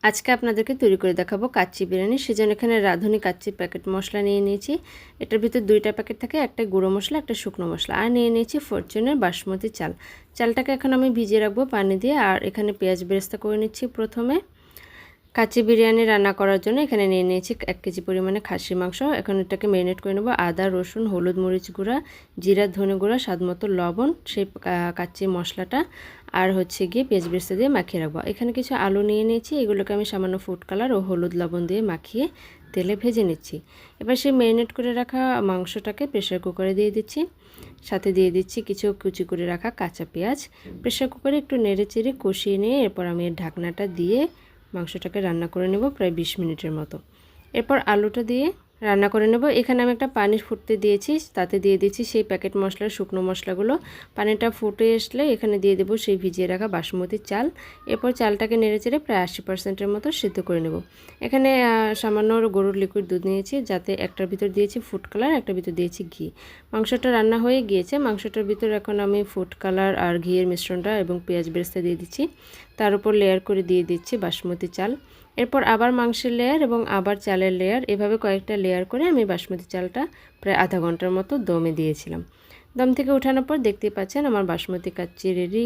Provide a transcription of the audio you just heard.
আজকে আপনাদেরকে তৈরি করে দেখাবো কাচ্চি বিরিয়ানি। সেজন্য এখানে রাঁধুনি কাচ্চি প্যাকেট মশলা নিয়ে নিয়েছি। এটার ভিতর 2টা প্যাকেট থাকে, একটা গুঁড়ো মশলা, একটা শুকনো মশলা। আর নিয়ে নিয়েছি ফরচুনের বাসমতি চাল। চালটাকে এখন আমি ভিজিয়ে রাখবো পানি দিয়ে। আর এখানে পেঁয়াজ বেরেস্তা করে নিচ্ছি প্রথমে। কাচ্চি বিরিয়ানি রান্না করার জন্য এখানে নিয়ে নিয়েছি 1 কেজি পরিমাণে খাসির মাংস। এখন এটাকে ম্যারিনেট করে নেব। আদা, রসুন, হলুদ, মরিচ গুঁড়া, জিরা, ধনে গুঁড়া, স্বাদমতো লবণ, সেই কাচ্চি মশলাটা আর গিয়ে পেঁয়াজ বেরেস্তা দিয়ে মাখিয়ে রাখবো। এখানে কিছু আলু নিয়ে নিয়েছি, এগুলোকে আমি সামান্য ফুড কালার ও হলুদ লবণ দিয়ে মাখিয়ে তেলে ভেজে নিচ্ছি। এবার সেই ম্যারিনেট করে রাখা মাংসটাকে প্রেসার কুকারে দিয়ে দিচ্ছি। সাথে দিয়ে দিচ্ছি কিছু কুচি করে রাখা কাঁচা পেঁয়াজ। প্রেসার কুকারে একটু নেড়ে চেড়ে কষিয়ে নিয়ে এরপর আমি এর ঢাকনাটা দিয়ে মাংসটাকে রান্না করে নেব প্রায় 20 মিনিটের মতো। এরপর আলুটা দিয়ে রান্না করে নেব। এখানে আমি একটা পানি ফুটতে দিয়েছি, তাতে দিয়ে দিচ্ছি সেই প্যাকেট মশলার শুকনো মশলাগুলো। পানিটা ফুটে আসলে এখানে দিয়ে দেবো সেই ভিজিয়ে রাখা বাসমতি চাল। এরপর চালটাকে নেড়েচেড়ে প্রায় 80%-এর মতো সিদ্ধ করে নেব। এখানে সামান্য গরুর লিকুইড দুধ নিয়েছি, যাতে একটার ভিতর দিয়েছি ফুড কালার, একটার ভিতর দিয়েছি ঘি। মাংসটা রান্না হয়ে গিয়েছে। মাংসটার ভিতর এখন আমি ফুড কালার আর ঘিয়ের মিশ্রণটা এবং পেঁয়াজ বেরেস্তা দিয়ে দিচ্ছি। তার উপর লেয়ার করে দিয়ে দিচ্ছি বাসমতি চাল। এরপর আবার মাংসের লেয়ার এবং আবার চালের লেয়ার, এভাবে কয়েকটা লেয়ার করে আমি বাসমতি চালটা প্রায় আধা ঘন্টার মতো দমে দিয়েছিলাম। দম থেকে ওঠানোর পর দেখতেই পাচ্ছেন আমার বাসমতি কাচ্চি রেডি।